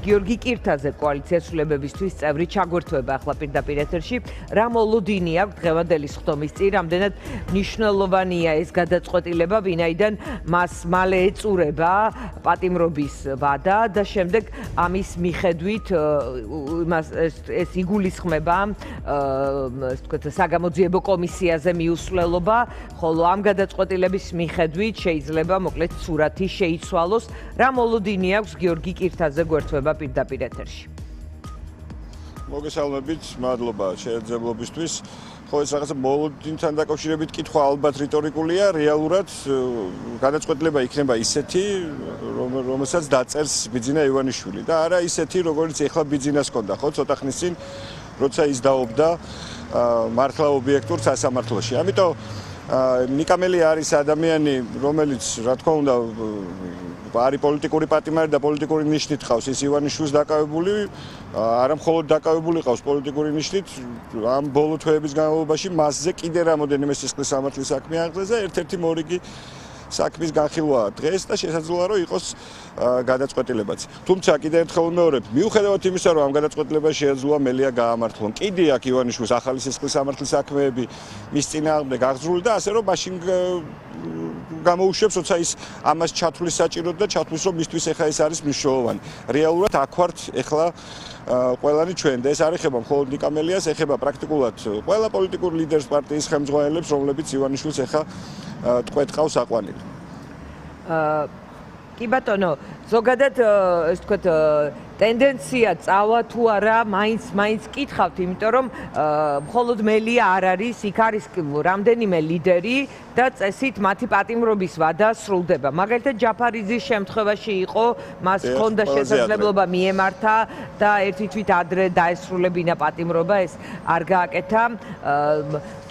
გიორგი კირთაძე კოალიციასრულებებისთვის წევრი ჩაგვერთვება ახლა პირდაპირ ეთერში. რა მოლოდინი აქვს დღევანდელი სხდომის წინ, რამდენად მნიშვნელოვანია ეს გადაწყვეტილება, ვინაიდან მას მალე ეწურება პატიმრობის ვადა და შემდეგ ამის მიხედვით ეს იგულისხმება ეს თქვა საგამოძიებო კომისიაზე მიუსვლელობა, ხოლო ამ გადაწყვეტილების მიხედვით შეიძლება მოკლედ სურათი შეიცვალოს. რა მოლოდინი აქვს გიორგი კირთაძე გვერდება პირდაპირ ეთერში. მოგესალმებით, მადლობა შეერთებლობისთვის. ხო ეს რაღაცა მოლოდინთან დაკავშირებით კითხვა ალბათ რიტორიკულია, რეალურად გადაწყვეტილება იქნება ისეთი, რომელსაც დაწერს ბიძინა ივანიშვილი და არა ისეთი, როგორც ეხლა ბიძინას ჰქონდა, ხო, ცოტა ხნის წინ, როცა ის დაობდა მართლა ობიექტურ სასამართლოში. ამიტომ ნიკამელი არის ადამიანი, რომელიც რა თქმა უნდა არის პოლიტიკური პატიმარი და პოლიტიკური ნიშნით ყავს ის ივანიშვილს დაკავებული, არა მხოლოდ დაკავებული ყავს პოლიტიკური ნიშნით, ამ ბოლო თვეების განმავლობაში მასზე კიდე რამოდენიმე სისხლის სამართლის საქმე აღწევს და ერთ-ერთი მორიგი საქმის განხილვაა დღეს და შესაძლოა რომ იყოს გადაწყვეტილებაც. თუმცა კიდევ ერთხელ ვიმეორებ, მიუხედავად იმისა, რომ ამ გადაწყვეტილებაში შეეძლოა მელია გაამართლონ, კიდე აქ ივანიშვილს ახალი სისხლის სამართლის საქმეები მის წინააღმდეგ აღძრული და ასე რომ მაშინ გამოუშვებს, როცა ის ამას ჩათვლის საჭიროდ და ჩათვლის, რომ მისთვის ეხლა ეს არის მნიშვნელოვანი. რეალურად აქ ვართ ეხლა ყველანი ჩვენ და ეს არ ეხება მხოლოდ ნიკამელიას, ეხება პრაქტიკულად ყველა პოლიტიკურ ლიდერს, პარტიის ხელმძღვანელებს, რომლებიც ივანიშვილს ეხლა ტყვედ ყავს აყვანილი. კი ბატონო, ზოგადად ეს თქვა ტენდენცია წავა თუ არა, მაინც კითხავთ, იმიტომ რომ მხოლოდ მელია არ არის, იქ არის რამდენიმე ლიდერი და წესით მათი პატიმრობის ვადა სრულდება. მაგალითად ჯაფარიძის შემთხვევაში იყო, მას ჰქონდა შესაძლებლობა მიემართა და ერთი თვით ადრე დაესრულებინა პატიმრობა, ეს არ გააკეთა.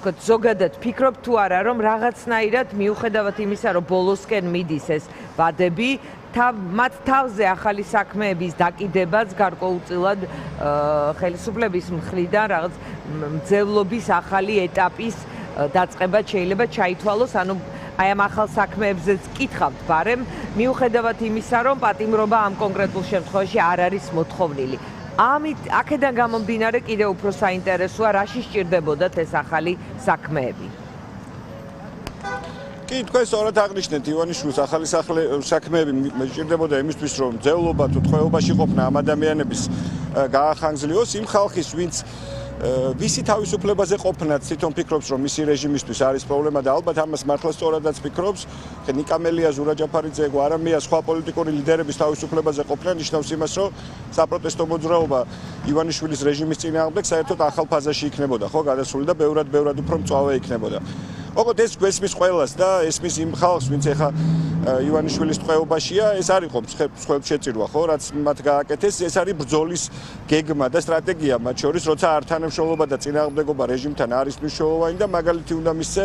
ზოგადად ფიქრობ თუ არა, რომ რაღაცნაირად მიუხედავად იმისა, რომ ბოლოსკენ მიდის ეს ვადები, მათ თავზე ახალი საქმეების დაკიდებაც გარკვეულწილად ხელისუფლების მხრიდან რაღაც მძევლობის ახალი ეტაპის დაწყება შეიძლება ჩაითვალოს, ანუ აი ამ ახალ საქმეებზეც კითხავთ, ბარემ მიუხედავად იმისა, რომ პატიმრობა ამ კონკრეტულ შემთხვევაში არ არის მოთხოვნილი. აქედან გამომდინარე კიდევ უფრო საინტერესოა, რაში სჭირდებოდათ ეს ახალი საქმეები. კი, თქვენ სწორად აღნიშნეთ, ივანიშვილს ახალი საქმეები სჭირდებოდა იმისთვის, რომ მძევლობა თუ ტყვეობაში ყოფნა ამ ადამიანების გაახანგრძლივოს იმ ხალხის, ვინც ვისი თავისუფლებაზე ყოფნაც თვითონ ფიქრობს, რომ მისი რეჟიმისთვის არის პრობლემა და ალბათ ამას მართლა სწორადაც ფიქრობს, ნიკამელია, ზურა ჯაფარიძე, არამია სხვა პოლიტიკური ლიდერების თავისუფლებაზე ყოფნა ნიშნავს იმას, რომ საპროტესტო მოძრაობა ივანიშვილის რეჟიმის წინააღმდეგ საერთოდ ახალ ფაზაში იქნებოდა, ხო, გადასული და ბევრად უფრო მწვავე იქნებოდა. ოღონდ ეს გვესმის ყველას და ესმის იმ ხალხს, ვინც ეხა ივანიშვილის ტყვეობაშია, ეს არ იყო ხელშეწირვა, ხო, რაც მათ გააკეთეს, ეს არის ბრძოლის გეგმა და სტრატეგია მათ შორის, როცა არ თანამშრომლობა და წინააღმდეგობა რეჟიმთან არის მნიშვნელოვანი და მაგალითი უნდა მისცე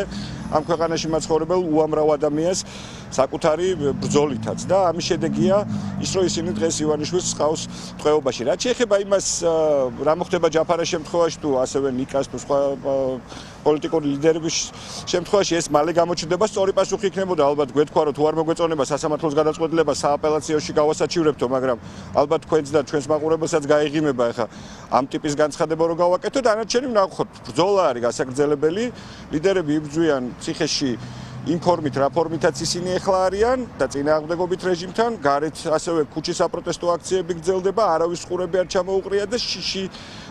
ამ ქვეყანაში მაცხოვრებელ უამრავ ადამიანს საკუთარი ბრძოლითაც და ამის შედეგია ის, რომ ისინი დღეს ივანიშვილს ყავს ტყვეობაში. რაც შეეხება იმას, რა მოხდება ჯაფარას შემთხვევაში თუ ასევე ნიკას თუ სხვა პოლიტიკური ლიდერების შემთხვევაში ეს მალე გამოჩნდება, სწორი პასუხი იქნებოდა ალბათ გვეთქვა, რომ თუ არ მოგვეწონება სასამართლოს გადაწყვეტილება სააპელაციოში გავასაჩივრებთო, მაგრამ ალბათ თქვენც და ჩვენს მაყურებელსაც გაიღიმება ახლა ამ ტიპის განცხადება რომ გავაკეთოთ, დანარჩენი ვნახოთ. ბრძოლა არის გასაგრძელებელი, ლიდერები იბრძვიან ციხეში იმ ფორმით, რა ფორმითაც ისინი ახლა არიან და წინააღმდეგობით რეჟიმთან, გარეთ ასევე ქუჩის საპროტესტო აქციები გრძელდება, არავის ყურები არ ჩამოუყრია და შიში,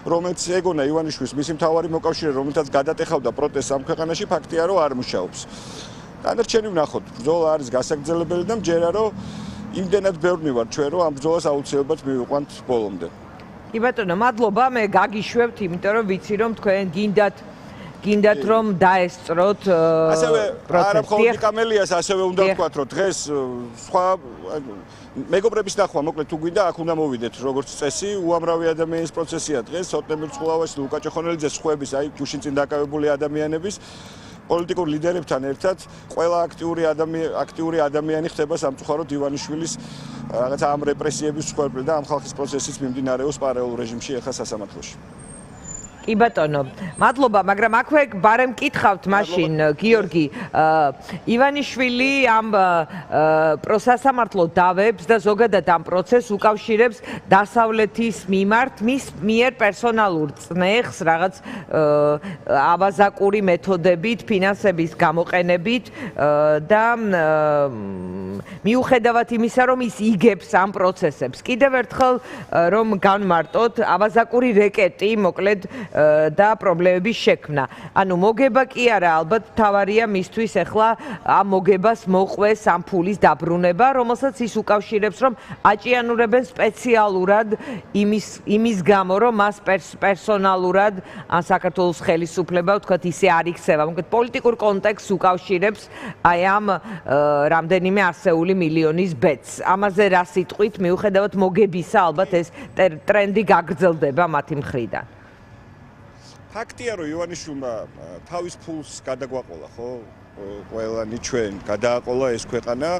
რომელიც ეგონა ივანიშვილს, მისი მთავარი მოკავშირე, რომელთაც გადატეხავდა პროტესტს ამ ქვეყანაში, ფაქტია, რომ არ მუშაობს. დანარჩენი ვნახოთ, ბრძოლა არის გასაგრძელებელი და მჯერა, რომ იმდენად ბევრი ვარ ჩვენ, რომ ამ ბრძოლას აუცილებლად მივიყვანთ ბოლომდე. კი ბატონო, მადლობა, მე გაგიშვებთ, იმიტომ რომ ვიცი, რომ თქვენ გინდათ რომ დაესწროთ ასევე არა მხოლოდ ნიკამელიას, ასევე უნდა ვთქვათ, რომ დღეს სხვა მეგობრების ნახვა, მოკლედ თუ გვინდა, აქ უნდა მოვიდეთ, როგორც წესი, უამრავი ადამიანის პროცესია დღეს, სოტემირ ცხოველაძის, ლუკა ჭოხონელიძეს, სხვების, აი გუშინ წინ დაკავებული ადამიანების პოლიტიკურ ლიდერებთან ერთად ყველა აქტიური ადამიანი ხდება სამწუხაროდ ივანიშვილის რაღაც ამ რეპრესიების მსხვერპლი და ამ ხალხის პროცესის მიმდინარეობს პარალელურ რეჟიმში ახლა სასამართლოში. კი ბატონო, მადლობა, მაგრამ აქვე ბარემ კითხავთ მაშინ გიორგი, ივანიშვილი ამ პროსასამართლო დავებს და ზოგადად ამ პროცესს უკავშირებს დასავლეთის მიმართ მის მიერ პერსონალურ წნეხს, რაღაც ავაზაკური მეთოდებით, ფინანსების გამოყენებით და მიუხედავად იმისა, რომ ის იგებს ამ პროცესებს. კიდევ ერთხელ რომ განმარტოთ, ავაზაკური რეკეტი, მოკლედ და პრობლემების შექმნა. ანუ მოგება კი არა, ალბათ თავარია მისთვის ახლა ამ მოგებას მოყვეს ამ ფულის დაბრუნება, რომელსაც ის უკავშირებს, რომ აჭიანურებენ სპეციალურად იმის გამო, რომ მას პერსონალურად ან საქართველოს ხელისუფლება, ვთქვათ, ისე არ იქცევა. მოკლედ პოლიტიკურ კონტექსტს უკავშირებს აი ამ რამდენიმე ასეული მილიონის ბედს. ამაზე რა სიტყვით, მიუხედავად მოგებისა, ალბათ ეს ტრენდი გაგრძელდება მათი მხრიდან. ფაქტია, რომ ივანიშვილმა თავის ფულს გადაგვაყოლა, ხო? ყველანი ჩვენ გადააყოლა ეს ქვეყანა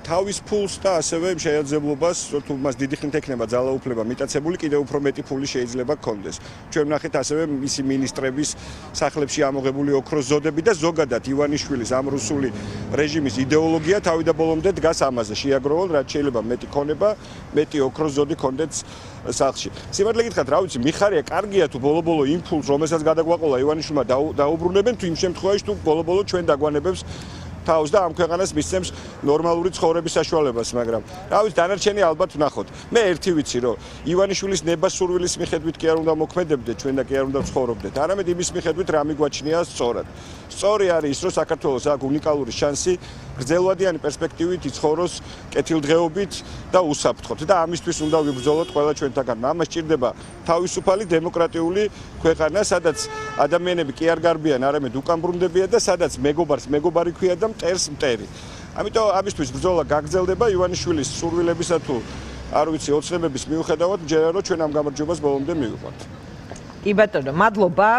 თავის ფულს და ასევე იმ შეაძლებლობას, რომ თუ მას დიდი ხნით ექნება ძალაუფლება მიტაცებული, კიდევ უფრო მეტი ფული შეიძლება გქონდეს. ჩვენ ვნახეთ ასევე მისი მინისტრების სახლებში ამოღებული ოქროს ზოდები და ზოგადად ივანიშვილის ამ რუსული რეჟიმის იდეოლოგია თავი და ბოლომდე დგას ამაზე. შეაგროვონ, რაც შეიძლება მეტი ქონება, მეტი ოქროს ზოდი ქონდეთ სახლში. სიმართლე გითხრათ, რა ვიცი, მიხარია, კარგია თუ ბოლო-ბოლო იმ ფულს, რომელსაც გადაგვაყოლა ივანიშვილმა დაუბრუნებენ, თუ იმ შემთხვევაში თუ ბოლო-ბოლო ჩვენ დაგვანებებს თავს და ამ ქვეყანას მისცემს ნორმალური ცხოვრების საშუალებას, მაგრამ რა ვიცი, დანარჩენი ალბათ ვნახოთ. მე ერთი ვიცი, რომ ივანიშვილის ნება-სურვილის მიხედვით კი არ უნდა მოქმედებდეთ ჩვენ და კი არ უნდა ცხოვრობდეთ, არამედ იმის მიხედვით რა მიგვაჩნია სწორად. სწორი არის ის, რომ საქართველოს აქვს უნიკალური შანსი გრძელვადიანი პერსპექტივით იცხოვროს კეთილდღეობით და უსაფრთხოდ და ამისთვის უნდა ვიბრძოლოთ ყველა ჩვენთაგან. ამას ჭირდება თავისუფალი დემოკრატიული ქვეყანა, სადაც ადამიანები კი არ გარბიან, არამედ უკან ბრუნდებიან და სადაც მეგობარს მეგობარი ქვია და მტერს მტერი. ამიტომ ამისთვის ბრძოლა გაგრძელდება ივანიშვილის სურვილებისა თუ არ ვიცი ოცნებების მიუხედავად, მჯერა რომ ჩვენ ამ გამარჯვებას ბოლომდე მივიყვანთ. კი ბატონო, მადლობა.